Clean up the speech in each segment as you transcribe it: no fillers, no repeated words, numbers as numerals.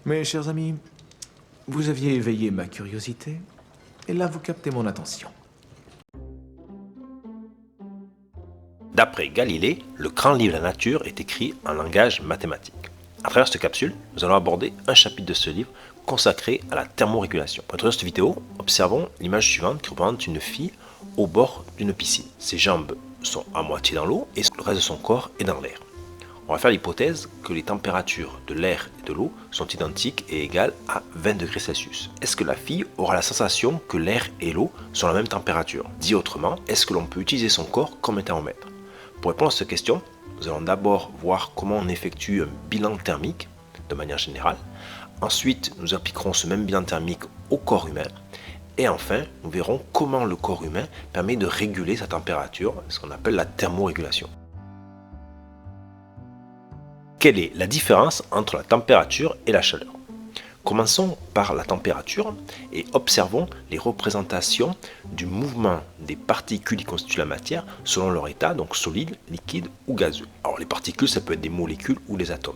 Mes chers amis, vous aviez éveillé ma curiosité, et là vous captez mon attention. D'après Galilée, le grand livre de la nature est écrit en langage mathématique. À travers cette capsule, nous allons aborder un chapitre de ce livre consacré à la thermorégulation. Pour introduire cette vidéo, observons l'image suivante qui représente une fille au bord d'une piscine. Ses jambes sont à moitié dans l'eau et le reste de son corps est dans l'air. On va faire l'hypothèse que les températures de l'air et de l'eau sont identiques et égales à 20 degrés Celsius. Est-ce que la fille aura la sensation que l'air et l'eau sont à la même température? Dit autrement, est-ce que l'on peut utiliser son corps comme un thermomètre? Pour répondre à cette question, nous allons d'abord voir comment on effectue un bilan thermique de manière générale. Ensuite, nous appliquerons ce même bilan thermique au corps humain. Et enfin, nous verrons comment le corps humain permet de réguler sa température, ce qu'on appelle la thermorégulation. Quelle est la différence entre la température et la chaleur? Commençons par la température et observons les représentations du mouvement des particules qui constituent la matière selon leur état, donc solide, liquide ou gazeux. Alors les particules, ça peut être des molécules ou des atomes.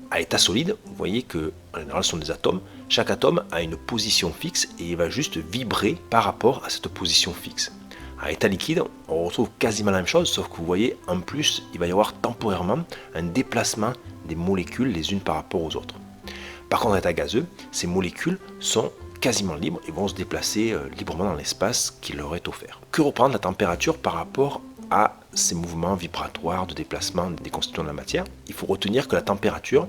À état solide, vous voyez que en général ce sont des atomes. Chaque atome a une position fixe et il va juste vibrer par rapport à cette position fixe. À état liquide, on retrouve quasiment la même chose, sauf que vous voyez, en plus, il va y avoir temporairement un déplacement des molécules les unes par rapport aux autres. Par contre, à état gazeux, ces molécules sont quasiment libres et vont se déplacer librement dans l'espace qui leur est offert. Que représente la température par rapport à ces mouvements vibratoires de déplacement des constituants de la matière? Il faut retenir que la température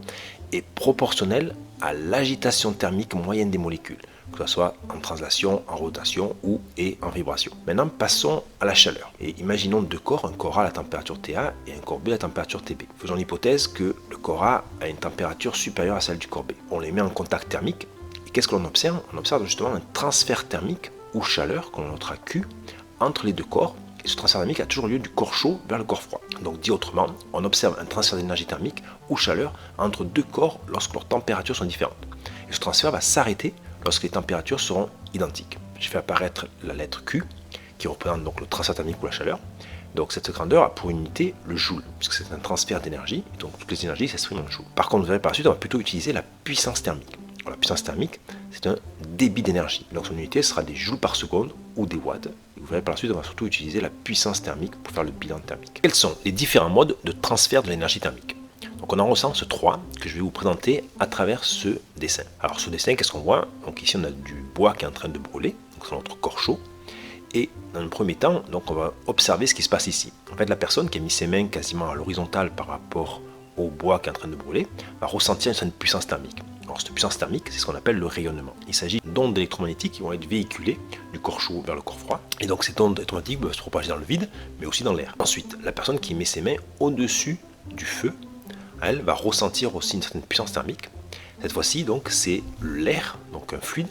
est proportionnelle à l'agitation thermique moyenne des molécules, que ce soit en translation, en rotation ou en vibration. Maintenant, passons à la chaleur. Et imaginons deux corps, un corps A à la température TA et un corps B à la température TB. Faisons l'hypothèse que le corps A a une température supérieure à celle du corps B. On les met en contact thermique. Et qu'est-ce que l'on observe? On observe justement un transfert thermique ou chaleur, qu'on notera Q, entre les deux corps. Et ce transfert thermique a toujours lieu du corps chaud vers le corps froid. Donc dit autrement, on observe un transfert d'énergie thermique ou chaleur entre deux corps lorsque leurs températures sont différentes. Et ce transfert va s'arrêter lorsque les températures seront identiques. J'ai fait apparaître la lettre Q, qui représente donc le transfert thermique ou la chaleur. Donc cette grandeur a pour unité le joule, puisque c'est un transfert d'énergie, donc toutes les énergies s'expriment en joule. Par contre, vous verrez par la suite, on va plutôt utiliser la puissance thermique. Alors, la puissance thermique, c'est un débit d'énergie. Donc son unité sera des joules par seconde ou des watts. Et vous verrez par la suite, on va surtout utiliser la puissance thermique pour faire le bilan thermique. Quels sont les différents modes de transfert de l'énergie thermique? Donc on en recense trois que je vais vous présenter à travers ce dessin. Alors ce dessin, qu'est-ce qu'on voit? Donc ici on a du bois qui est en train de brûler, donc c'est notre corps chaud. Et dans le premier temps, donc on va observer ce qui se passe ici. En fait, la personne qui a mis ses mains quasiment à l'horizontale par rapport au bois qui est en train de brûler va ressentir une certaine puissance thermique. Alors cette puissance thermique, c'est ce qu'on appelle le rayonnement. Il s'agit d'ondes électromagnétiques qui vont être véhiculées du corps chaud vers le corps froid. Et donc ces ondes électromagnétiques peuvent se propager dans le vide, mais aussi dans l'air. Ensuite, la personne qui met ses mains au-dessus du feu, elle va ressentir aussi une certaine puissance thermique. Cette fois-ci, donc, c'est l'air, donc un fluide,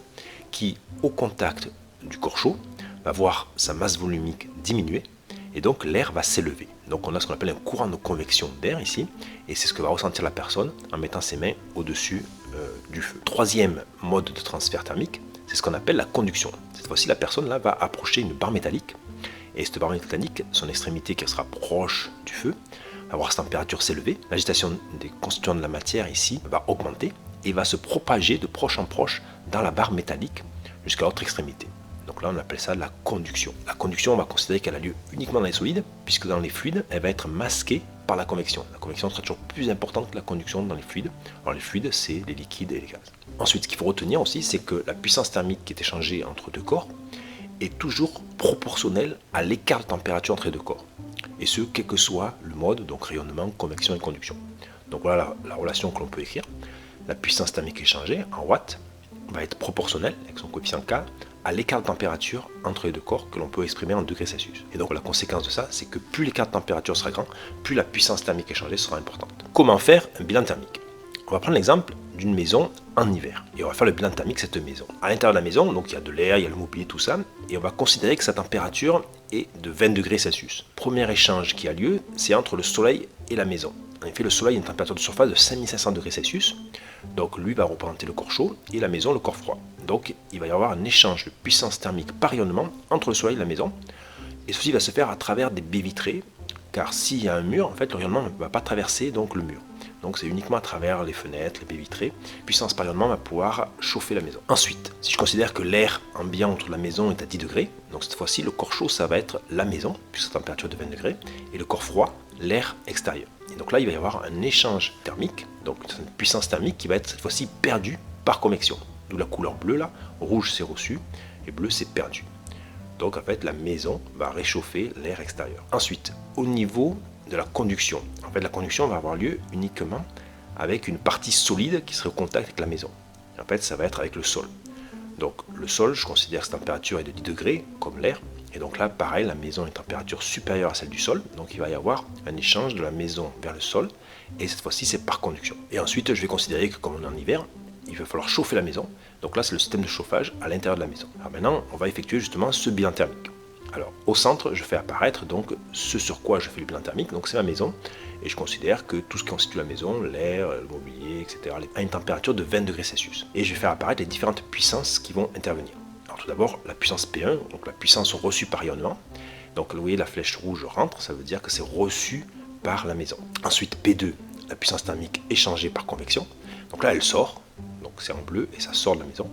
qui, au contact du corps chaud, va voir sa masse volumique diminuer, et donc l'air va s'élever. Donc on a ce qu'on appelle un courant de convection d'air ici, et c'est ce que va ressentir la personne en mettant ses mains au-dessus du feu. Troisième mode de transfert thermique, c'est ce qu'on appelle la conduction. Cette fois-ci, la personne là va approcher une barre métallique, et cette barre métallique, son extrémité qui sera proche du feu, va voir sa température s'élever, l'agitation des constituants de la matière ici va augmenter et va se propager de proche en proche dans la barre métallique jusqu'à l'autre extrémité. Donc là on appelle ça la conduction. La conduction, on va considérer qu'elle a lieu uniquement dans les solides, puisque dans les fluides, elle va être masquée par la convection. La convection sera toujours plus importante que la conduction dans les fluides. Alors les fluides, c'est les liquides et les gaz. Ensuite, ce qu'il faut retenir aussi, c'est que la puissance thermique qui est échangée entre deux corps est toujours proportionnelle à l'écart de température entre les deux corps. Et ce, quel que soit le mode, donc rayonnement, convection et conduction. Donc voilà la relation que l'on peut écrire. La puissance thermique échangée en watts va être proportionnelle, avec son coefficient K, à l'écart de température entre les deux corps que l'on peut exprimer en degrés Celsius. Et donc la conséquence de ça, c'est que plus l'écart de température sera grand, plus la puissance thermique échangée sera importante. Comment faire un bilan thermique? On va prendre l'exemple d'une maison en hiver. Et on va faire le bilan thermique de cette maison. À l'intérieur de la maison, donc il y a de l'air, il y a le mobilier, tout ça. Et on va considérer que sa température est de 20 degrés Celsius. Premier échange qui a lieu, c'est entre le soleil et la maison. En effet, le soleil a une température de surface de 5500 degrés Celsius. Donc lui va représenter le corps chaud et la maison le corps froid. Donc il va y avoir un échange de puissance thermique par rayonnement entre le soleil et la maison. Et ceci va se faire à travers des baies vitrées, car s'il y a un mur, en fait, le rayonnement ne va pas traverser donc le mur. Donc c'est uniquement à travers les fenêtres, les baies vitrées. Puissance par rayonnement va pouvoir chauffer la maison. Ensuite, si je considère que l'air ambiant autour de la maison est à 10 degrés, donc cette fois-ci le corps chaud ça va être la maison, puisque sa température est de 20 degrés, et le corps froid, l'air extérieur. Et donc là il va y avoir un échange thermique, donc une puissance thermique qui va être cette fois-ci perdue par convection. D'où la couleur bleue là, rouge c'est reçu, et bleu c'est perdu. Donc en fait la maison va réchauffer l'air extérieur. Ensuite, au niveau de la conduction. En fait, la conduction va avoir lieu uniquement avec une partie solide qui serait au contact avec la maison. Et en fait, ça va être avec le sol. Donc, le sol, je considère que sa température est de 10 degrés, comme l'air. Et donc là, pareil, la maison a une température supérieure à celle du sol. Donc, il va y avoir un échange de la maison vers le sol. Et cette fois-ci, c'est par conduction. Et ensuite, je vais considérer que comme on est en hiver, il va falloir chauffer la maison. Donc là, c'est le système de chauffage à l'intérieur de la maison. Alors maintenant, on va effectuer justement ce bilan thermique. Alors, au centre, je fais apparaître donc ce sur quoi je fais le bilan thermique, donc c'est ma maison, et je considère que tout ce qui constitue la maison, l'air, le mobilier, etc., a une température de 20 degrés Celsius. Et je vais faire apparaître les différentes puissances qui vont intervenir. Alors tout d'abord, la puissance P1, donc la puissance reçue par rayonnement. Donc vous voyez, la flèche rouge rentre, ça veut dire que c'est reçu par la maison. Ensuite, P2, la puissance thermique échangée par convection. Donc là, elle sort, donc c'est en bleu, et ça sort de la maison.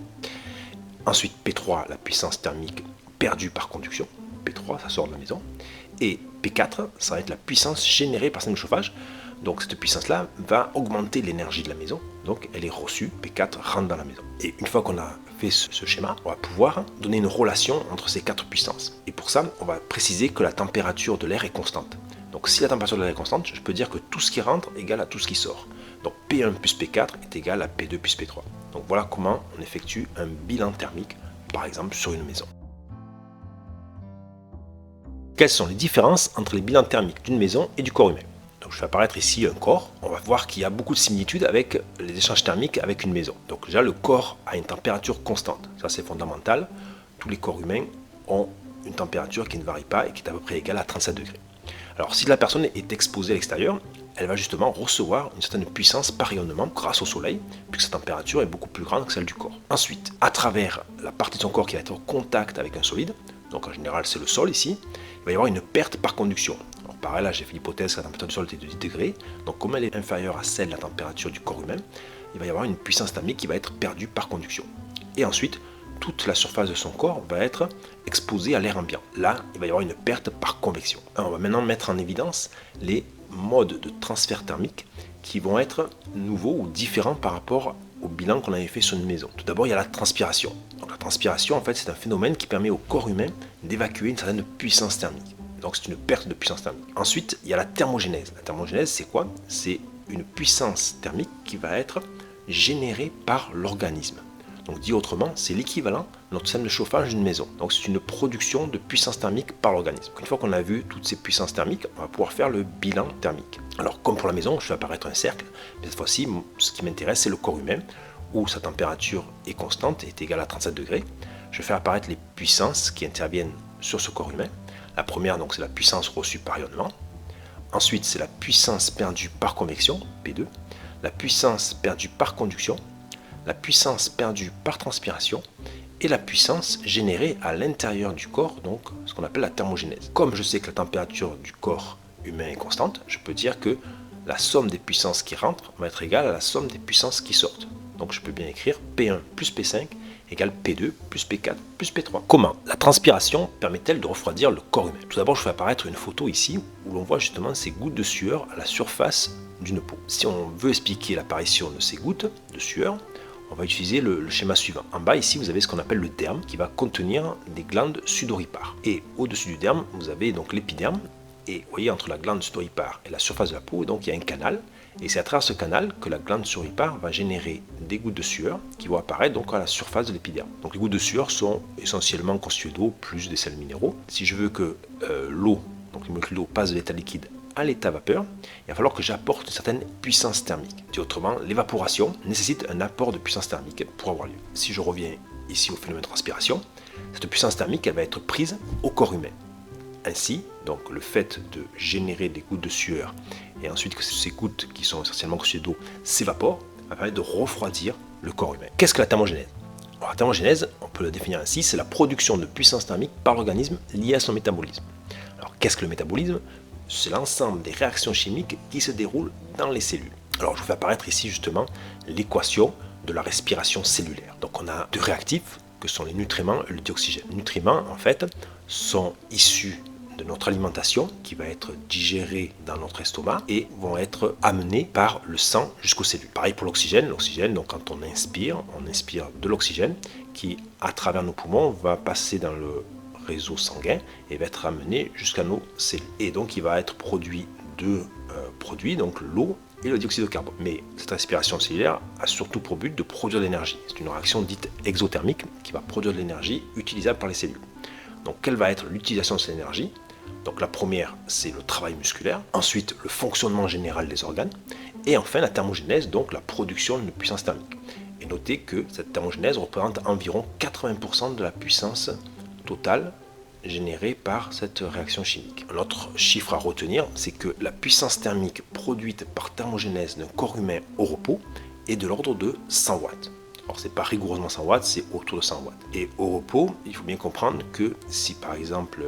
Ensuite, P3, la puissance thermique perdue par conduction. P3, ça sort de la maison. Et P4, ça va être la puissance générée par le système de chauffage. Donc cette puissance-là va augmenter l'énergie de la maison. Donc elle est reçue, P4 rentre dans la maison. Et une fois qu'on a fait ce schéma, on va pouvoir donner une relation entre ces quatre puissances. Et pour ça, on va préciser que la température de l'air est constante. Donc si la température de l'air est constante, je peux dire que tout ce qui rentre est égal à tout ce qui sort. Donc P1 plus P4 est égal à P2 plus P3. Donc voilà comment on effectue un bilan thermique, par exemple sur une maison. Quelles sont les différences entre les bilans thermiques d'une maison et du corps humain? Donc je fais apparaître ici un corps. On va voir qu'il y a beaucoup de similitudes avec les échanges thermiques avec une maison. Donc déjà le corps a une température constante. Ça c'est fondamental. Tous les corps humains ont une température qui ne varie pas et qui est à peu près égale à 37 degrés. Alors si la personne est exposée à l'extérieur, elle va justement recevoir une certaine puissance par rayonnement grâce au soleil, puisque sa température est beaucoup plus grande que celle du corps. Ensuite, à travers la partie de son corps qui va être en contact avec un solide, donc en général c'est le sol ici, il va y avoir une perte par conduction. Alors pareil, là j'ai fait l'hypothèse que la température du sol était de 10 degrés, donc comme elle est inférieure à celle de la température du corps humain, il va y avoir une puissance thermique qui va être perdue par conduction. Et ensuite, toute la surface de son corps va être exposée à l'air ambiant. Là, il va y avoir une perte par convection. Alors, on va maintenant mettre en évidence les modes de transfert thermique qui vont être nouveaux ou différents par rapport au bilan qu'on avait fait sur une maison. Tout d'abord, il y a la transpiration. Donc, la transpiration, en fait, c'est un phénomène qui permet au corps humain d'évacuer une certaine puissance thermique. Donc, c'est une perte de puissance thermique. Ensuite, il y a la thermogénèse. La thermogénèse, c'est quoi? C'est une puissance thermique qui va être générée par l'organisme. Donc dit autrement, c'est l'équivalent de notre système de chauffage d'une maison. Donc c'est une production de puissance thermique par l'organisme. Une fois qu'on a vu toutes ces puissances thermiques, on va pouvoir faire le bilan thermique. Alors comme pour la maison, je fais apparaître un cercle, mais cette fois-ci, ce qui m'intéresse, c'est le corps humain, où sa température est constante, est égale à 37 degrés. Je fais apparaître les puissances qui interviennent sur ce corps humain. La première, donc, c'est la puissance reçue par rayonnement. Ensuite, c'est la puissance perdue par convection, P2. La puissance perdue par conduction, la puissance perdue par transpiration et la puissance générée à l'intérieur du corps, donc ce qu'on appelle la thermogénèse. Comme je sais que la température du corps humain est constante, je peux dire que la somme des puissances qui rentrent va être égale à la somme des puissances qui sortent. Donc je peux bien écrire P1 plus P5 égale P2 plus P4 plus P3. Comment la transpiration permet-elle de refroidir le corps humain? Tout d'abord, je fais apparaître une photo ici où l'on voit justement ces gouttes de sueur à la surface d'une peau. Si on veut expliquer l'apparition de ces gouttes de sueur, on va utiliser le schéma suivant. En bas ici, vous avez ce qu'on appelle le derme qui va contenir des glandes sudoripares. Et au-dessus du derme, vous avez donc l'épiderme. Et vous voyez, entre la glande sudoripare et la surface de la peau, donc il y a un canal. Et c'est à travers ce canal que la glande sudoripare va générer des gouttes de sueur qui vont apparaître donc à la surface de l'épiderme. Donc les gouttes de sueur sont essentiellement constituées d'eau plus des sels minéraux. Si je veux que l'eau, donc les molécules d'eau, passe de l'état liquide à l'état vapeur, il va falloir que j'apporte une certaine puissance thermique. Dit autrement, l'évaporation nécessite un apport de puissance thermique pour avoir lieu. Si je reviens ici au phénomène de transpiration, cette puissance thermique elle va être prise au corps humain. Ainsi, donc le fait de générer des gouttes de sueur et ensuite que ces gouttes qui sont essentiellement constituées d'eau s'évaporent, va permettre de refroidir le corps humain. Qu'est-ce que la thermogénèse? Alors, la thermogénèse, on peut la définir ainsi, c'est la production de puissance thermique par l'organisme liée à son métabolisme. Alors qu'est-ce que le métabolisme? C'est l'ensemble des réactions chimiques qui se déroulent dans les cellules. Alors je vous fais apparaître ici justement l'équation de la respiration cellulaire. Donc on a deux réactifs que sont les nutriments et le dioxygène. Les nutriments en fait sont issus de notre alimentation qui va être digérée dans notre estomac et vont être amenés par le sang jusqu'aux cellules. Pareil pour l'oxygène. L'oxygène, donc quand on inspire de l'oxygène qui à travers nos poumons va passer dans le réseau sanguin et va être amené jusqu'à nos cellules. Et donc il va être produit deux produits, donc l'eau et le dioxyde de carbone. Mais cette respiration cellulaire a surtout pour but de produire de l'énergie. C'est une réaction dite exothermique qui va produire de l'énergie utilisable par les cellules. Donc quelle va être l'utilisation de cette énergie? Donc la première, c'est le travail musculaire, ensuite le fonctionnement général des organes, et enfin la thermogénèse, donc la production d'une puissance thermique. Et notez que cette thermogénèse représente environ 80% de la puissance totale générée par cette réaction chimique. Un autre chiffre à retenir, c'est que la puissance thermique produite par thermogénèse d'un corps humain au repos est de l'ordre de 100 watts. Alors c'est pas rigoureusement 100 watts, c'est autour de 100 watts. Et au repos, il faut bien comprendre que si par exemple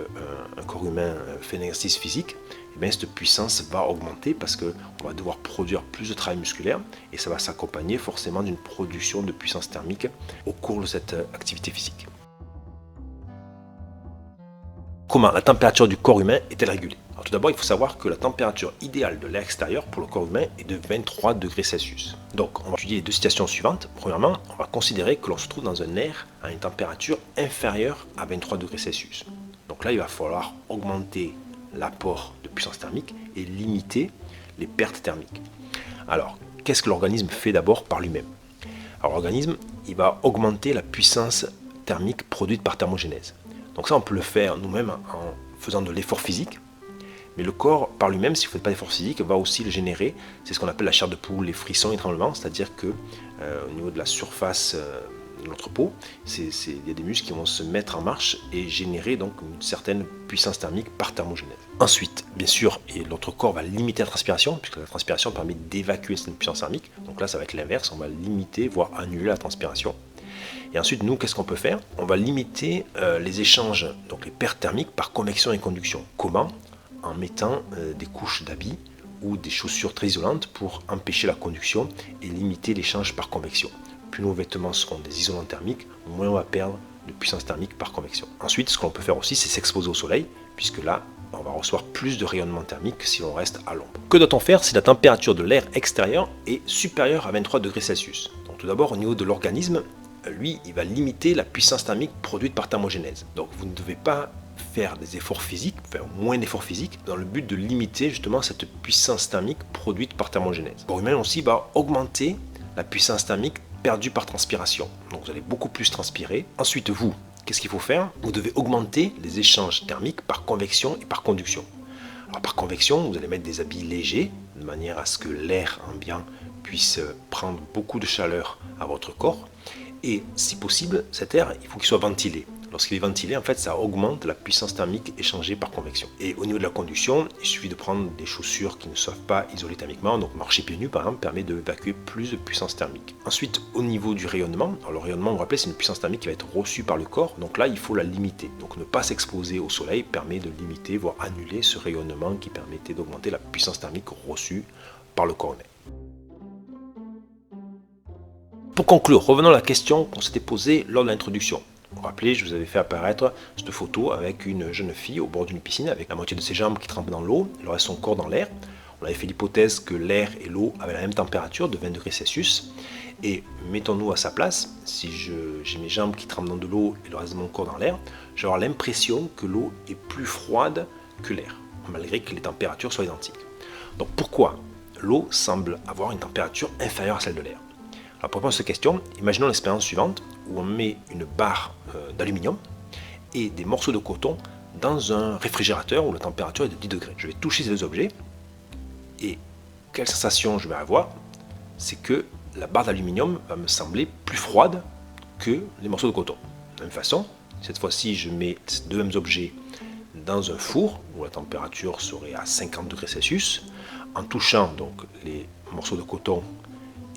un corps humain fait un exercice physique, eh bien, cette puissance va augmenter parce qu'on va devoir produire plus de travail musculaire et ça va s'accompagner forcément d'une production de puissance thermique au cours de cette activité physique. Comment la température du corps humain est-elle régulée? Alors tout d'abord, il faut savoir que la température idéale de l'air extérieur pour le corps humain est de 23 degrés Celsius. Donc, on va étudier les deux situations suivantes. Premièrement, on va considérer que l'on se trouve dans un air à une température inférieure à 23 degrés Celsius. Donc là, il va falloir augmenter l'apport de puissance thermique et limiter les pertes thermiques. Alors, qu'est-ce que l'organisme fait d'abord par lui-même? Alors, l'organisme, il va augmenter la puissance thermique produite par thermogénèse. Donc ça, on peut le faire nous-mêmes en faisant de l'effort physique. Mais le corps, par lui-même, si vous ne faites pas d'effort physique, va aussi le générer. C'est ce qu'on appelle la chair de poule, les frissons, les tremblements. C'est-à-dire que au niveau de la surface de notre peau, il y a des muscles qui vont se mettre en marche et générer donc une certaine puissance thermique par thermogénèse. Ensuite, bien sûr, notre corps va limiter la transpiration, puisque la transpiration permet d'évacuer cette puissance thermique. Donc là, ça va être l'inverse. On va limiter, voire annuler la transpiration. Et ensuite, nous, qu'est-ce qu'on peut faire? On va limiter les échanges, donc les pertes thermiques par convection et conduction. Comment? En mettant des couches d'habits ou des chaussures très isolantes pour empêcher la conduction et limiter l'échange par convection. Plus nos vêtements seront des isolants thermiques, moins on va perdre de puissance thermique par convection. Ensuite, ce qu'on peut faire aussi, c'est s'exposer au soleil, puisque là, on va recevoir plus de rayonnement thermique si l'on reste à l'ombre. Que doit-on faire si la température de l'air extérieur est supérieure à 23 degrés Celsius? Donc tout d'abord, au niveau de l'organisme, lui, il va limiter la puissance thermique produite par thermogénèse. Donc vous ne devez pas faire des efforts physiques, faire moins d'efforts physiques, dans le but de limiter justement cette puissance thermique produite par thermogénèse. Le corps humain aussi va augmenter la puissance thermique perdue par transpiration. Donc vous allez beaucoup plus transpirer. Ensuite, vous, qu'est-ce qu'il faut faire? Vous devez augmenter les échanges thermiques par convection et par conduction. Alors par convection, vous allez mettre des habits légers, de manière à ce que l'air ambiant puisse prendre beaucoup de chaleur à votre corps. Et si possible, cet air, il faut qu'il soit ventilé. Lorsqu'il est ventilé, en fait, ça augmente la puissance thermique échangée par convection. Et au niveau de la conduction, il suffit de prendre des chaussures qui ne soient pas isolées thermiquement. Donc marcher pieds nus, par exemple, permet d'évacuer plus de puissance thermique. Ensuite, au niveau du rayonnement, alors le rayonnement, vous vous rappelez, c'est une puissance thermique qui va être reçue par le corps. Donc là, il faut la limiter. Donc ne pas s'exposer au soleil permet de limiter, voire annuler ce rayonnement qui permettait d'augmenter la puissance thermique reçue par le corps humain. Pour conclure, revenons à la question qu'on s'était posée lors de l'introduction. Vous vous rappelez, je vous avais fait apparaître cette photo avec une jeune fille au bord d'une piscine avec la moitié de ses jambes qui trempent dans l'eau, le reste de son corps dans l'air. On avait fait l'hypothèse que l'air et l'eau avaient la même température de 20 degrés Celsius. Et mettons-nous à sa place, si j'ai mes jambes qui trempent dans de l'eau et le reste de mon corps dans l'air, je vais avoir l'impression que l'eau est plus froide que l'air, malgré que les températures soient identiques. Donc pourquoi l'eau semble avoir une température inférieure à celle de l'air? Alors pour répondre à cette question, imaginons l'expérience suivante où on met une barre d'aluminium et des morceaux de coton dans un réfrigérateur où la température est de 10 degrés. Je vais toucher ces deux objets et quelle sensation je vais avoir? C'est que la barre d'aluminium va me sembler plus froide que les morceaux de coton. De la même façon, cette fois-ci je mets ces deux mêmes objets dans un four où la température serait à 50 degrés Celsius. En touchant donc les morceaux de coton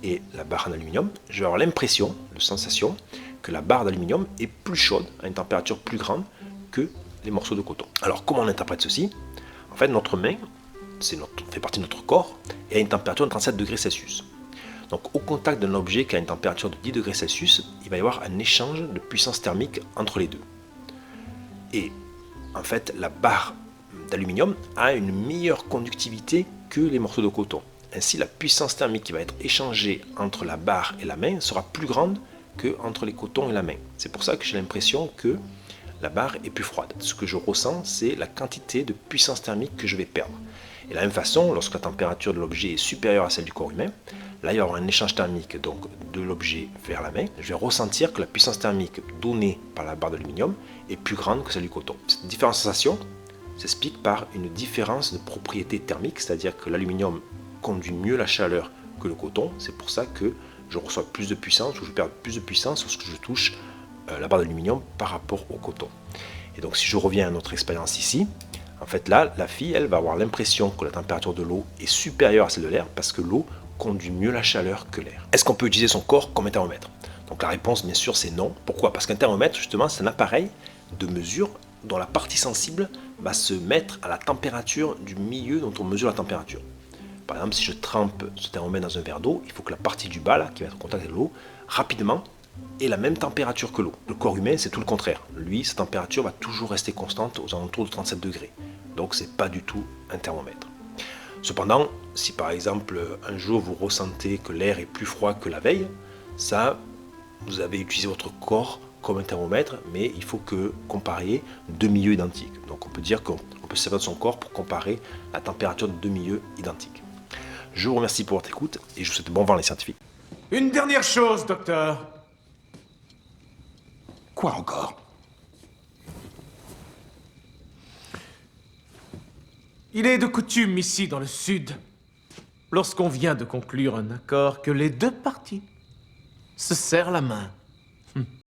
et la barre d'aluminium, je vais avoir l'impression, la sensation, que la barre d'aluminium est plus chaude, à une température plus grande que les morceaux de coton. Alors comment on interprète ceci? En fait, notre main fait partie de notre corps, et a une température de 37 degrés Celsius. Donc au contact d'un objet qui a une température de 10 degrés Celsius, il va y avoir un échange de puissance thermique entre les deux. Et en fait, la barre d'aluminium a une meilleure conductivité que les morceaux de coton. Ainsi, la puissance thermique qui va être échangée entre la barre et la main sera plus grande que entre les cotons et la main. C'est pour ça que j'ai l'impression que la barre est plus froide. Ce que je ressens, c'est la quantité de puissance thermique que je vais perdre. Et de la même façon, lorsque la température de l'objet est supérieure à celle du corps humain, là il va y avoir un échange thermique donc, de l'objet vers la main. Je vais ressentir que la puissance thermique donnée par la barre d'aluminium est plus grande que celle du coton. Cette différenciation s'explique par une différence de propriété thermique, c'est-à-dire que l'aluminium conduit mieux la chaleur que le coton. C'est pour ça que je reçois plus de puissance ou je perds plus de puissance lorsque je touche la barre d'aluminium par rapport au coton. Et donc si je reviens à notre expérience ici, en fait là, la fille, elle va avoir l'impression que la température de l'eau est supérieure à celle de l'air parce que l'eau conduit mieux la chaleur que l'air. Est-ce qu'on peut utiliser son corps comme un thermomètre? Donc la réponse, bien sûr, c'est non. Pourquoi? Parce qu'un thermomètre, justement, c'est un appareil de mesure dont la partie sensible va se mettre à la température du milieu dont on mesure la température. Par exemple, si je trempe ce thermomètre dans un verre d'eau, il faut que la partie du bas, là, qui va être en contact avec l'eau, rapidement ait la même température que l'eau. Le corps humain, c'est tout le contraire. Lui, sa température va toujours rester constante aux alentours de 37 degrés. Donc, c'est pas du tout un thermomètre. Cependant, si par exemple, un jour vous ressentez que l'air est plus froid que la veille, ça, vous avez utilisé votre corps comme un thermomètre, mais il faut que comparer deux milieux identiques. Donc, on peut dire qu'on peut se servir de son corps pour comparer la température de deux milieux identiques. Je vous remercie pour votre écoute et je vous souhaite bon vent les scientifiques. Une dernière chose, docteur. Quoi encore? Il est de coutume ici dans le Sud, lorsqu'on vient de conclure un accord, que les deux parties se serrent la main.